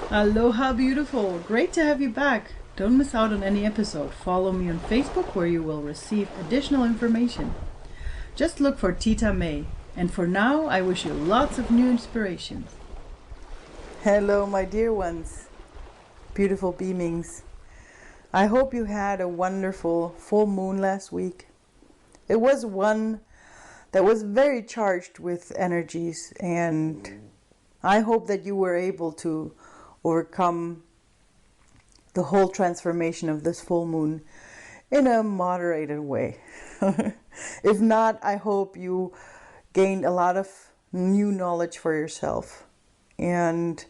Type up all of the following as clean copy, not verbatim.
Aloha, beautiful. Great to have you back. Don't miss out on any episode. Follow me on Facebook where you will receive additional information. Just look for Tita May. And for now, I wish you lots of new inspirations. Hello, my dear ones. Beautiful beamings. I hope you had a wonderful full moon last week. It was one that was very charged with energies, and I hope that you were able to overcome the whole transformation of this full moon in a moderated way. If not, I hope you gained a lot of new knowledge for yourself. And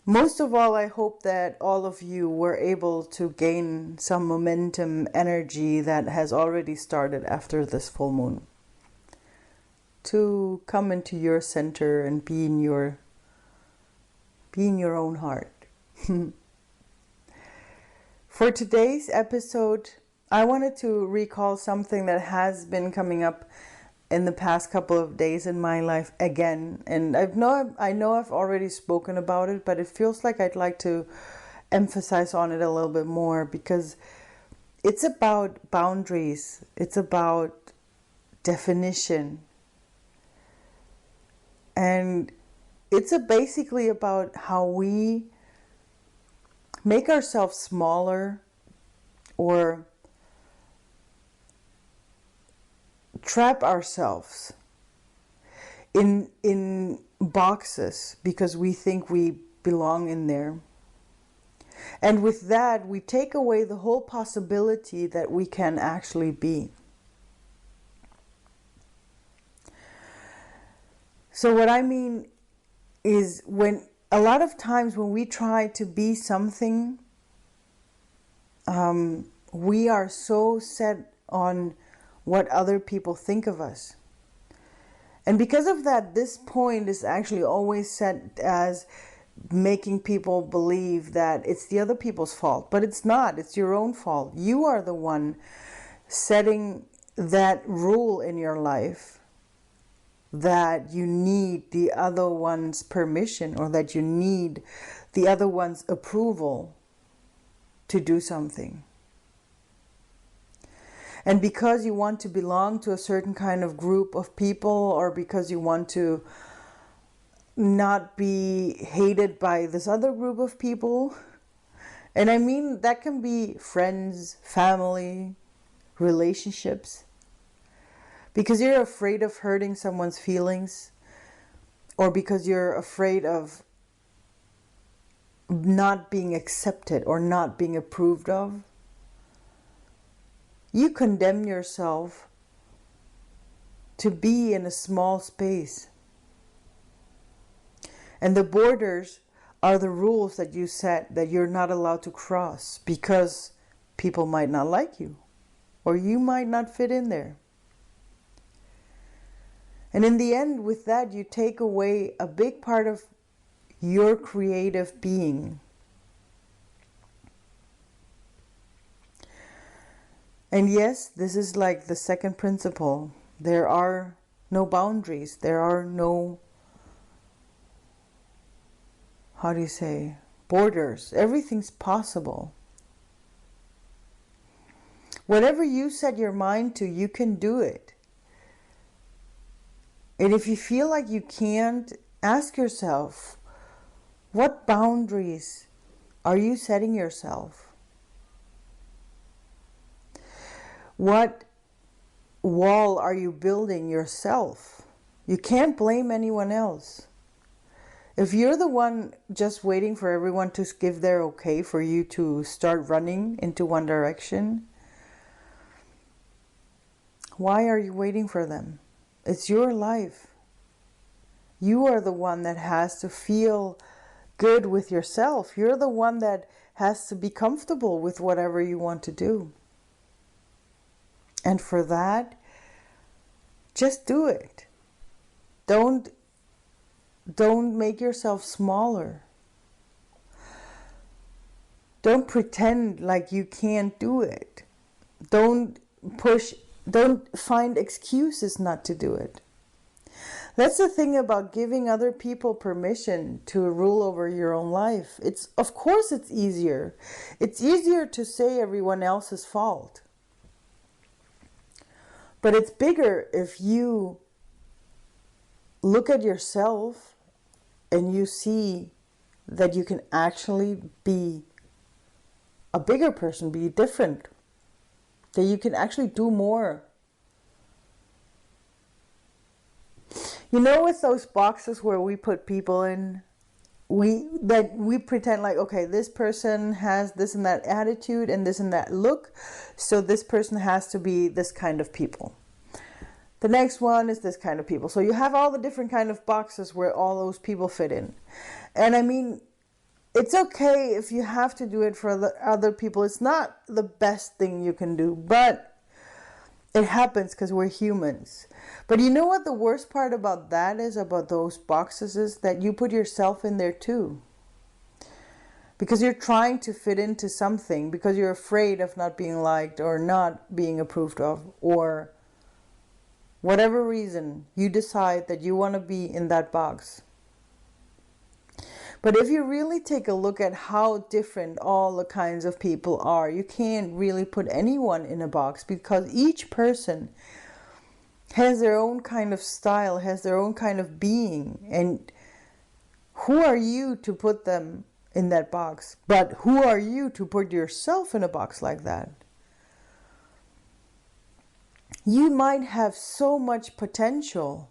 most of all, I hope that all of you were able to gain some momentum, energy that has already started after this full moon, to come into your center and be in your own heart. For today's episode, I wanted to recall something that has been coming up in the past couple of days in my life again. And I know I've already spoken about it, but it feels like I'd like to emphasize on it a little bit more, because it's about boundaries. It's about definition. And it's basically about how we make ourselves smaller or trap ourselves in boxes because we think we belong in there. And with that, we take away the whole possibility that we can actually be. So what I mean is, when a lot of times when we try to be something, we are so set on what other people think of us. And because of that, this point is actually always set as making people believe that it's the other people's fault. But it's not. It's your own fault. You are the one setting that rule in your life, that you need the other one's permission, or that you need the other one's approval to do something. And because you want to belong to a certain kind of group of people, or because you want to not be hated by this other group of people, and I mean that can be friends, family, relationships, because you're afraid of hurting someone's feelings, or because you're afraid of not being accepted or not being approved of, you condemn yourself to be in a small space. And the borders are the rules that you set that you're not allowed to cross, because people might not like you, or you might not fit in there. And in the end, with that, you take away a big part of your creative being. And yes, this is like the second principle. There are no boundaries. There are no, borders. Everything's possible. Whatever you set your mind to, you can do it. And if you feel like you can't, ask yourself, what boundaries are you setting yourself? What wall are you building yourself? You can't blame anyone else. If you're the one just waiting for everyone to give their okay for you to start running into one direction, why are you waiting for them? It's your life. You are the one that has to feel good with yourself. You're the one that has to be comfortable with whatever you want to do. And for that, just do it. Don't make yourself smaller. Don't pretend like you can't do it. Don't find excuses not to do it. That's the thing about giving other people permission to rule over your own life. Of course it's easier. It's easier to say everyone else's fault. But it's bigger if you look at yourself and you see that you can actually be a bigger person, be different, that you can actually do more. You know, with those boxes where we put people in, we pretend like, okay, this person has this and that attitude and this and that look, so this person has to be this kind of people. The next one is this kind of people. So you have all the different kind of boxes where all those people fit in. And I mean, it's okay if you have to do it for other people. It's not the best thing you can do, but it happens because we're humans. But you know what the worst part about that is, about those boxes, is that you put yourself in there too. Because you're trying to fit into something, because you're afraid of not being liked or not being approved of, or whatever reason you decide that you want to be in that box. But if you really take a look at how different all the kinds of people are, you can't really put anyone in a box, because each person has their own kind of style, has their own kind of being. And who are you to put them in that box? But who are you to put yourself in a box like that? You might have so much potential,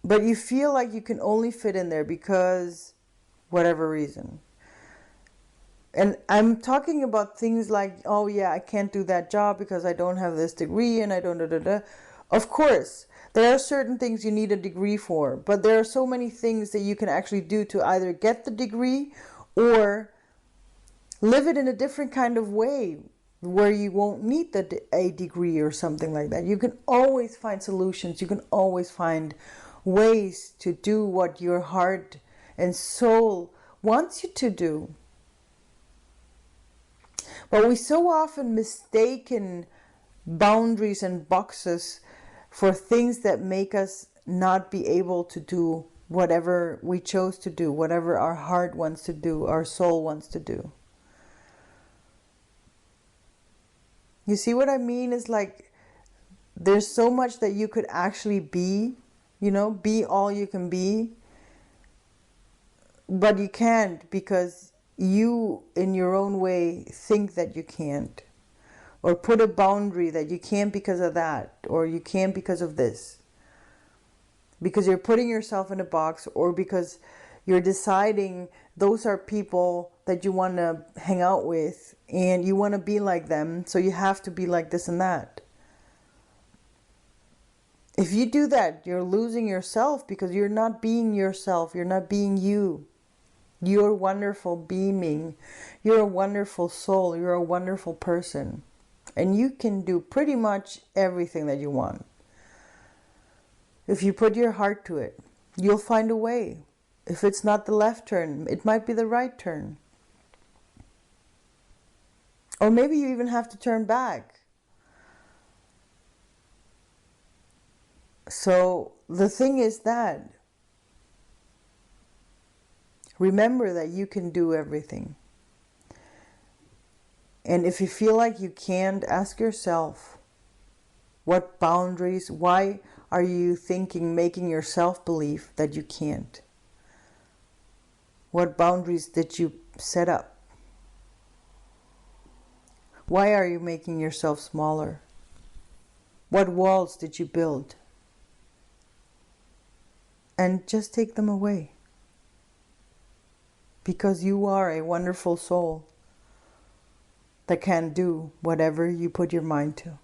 but you feel like you can only fit in there because whatever reason. And I'm talking about things like, oh yeah, I can't do that job because I don't have this degree and I don't Of course, there are certain things you need a degree for, but there are so many things that you can actually do to either get the degree or live it in a different kind of way where you won't need a degree or something like that. You can always find solutions. You can always find ways to do what your heart and soul wants you to do. But we so often mistaken boundaries and boxes for things that make us not be able to do whatever we chose to do, whatever our heart wants to do, our soul wants to do. You see what I mean? It's like there's so much that you could actually be, be all you can be. But you can't, because you, in your own way, think that you can't. Or put a boundary that you can't because of that, or you can't because of this. Because you're putting yourself in a box, or because you're deciding those are people that you want to hang out with and you want to be like them, so you have to be like this and that. If you do that, you're losing yourself, because you're not being yourself. You're not being you. You're wonderful beaming. You're a wonderful soul. You're a wonderful person. And you can do pretty much everything that you want. If you put your heart to it, you'll find a way. If it's not the left turn, it might be the right turn. Or maybe you even have to turn back. So the thing is that, remember that you can do everything. And if you feel like you can't, ask yourself, what boundaries, why are you making yourself believe that you can't? What boundaries did you set up? Why are you making yourself smaller? What walls did you build? And just take them away. Because you are a wonderful soul that can do whatever you put your mind to.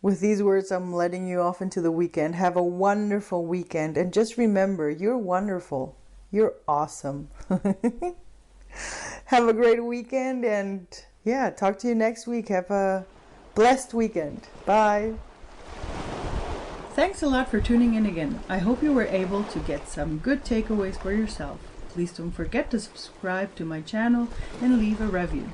With these words, I'm letting you off into the weekend. Have a wonderful weekend. And just remember, you're wonderful. You're awesome. Have a great weekend. And yeah, talk to you next week. Have a blessed weekend. Bye. Thanks a lot for tuning in again. I hope you were able to get some good takeaways for yourself. please don't forget to subscribe to my channel and leave a review.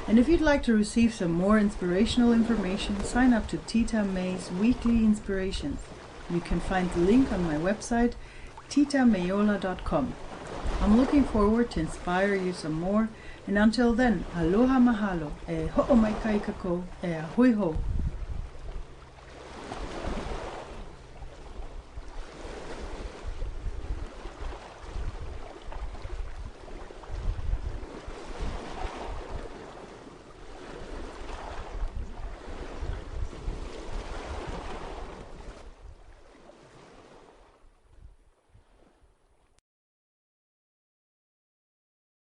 And if you'd like to receive some more inspirational information, sign up to Tita May's weekly inspirations. You can find the link on my website, titamayola.com. I'm looking forward to inspire you some more, and until then, aloha mahalo, e ho'omaikai kako, e ahui ho.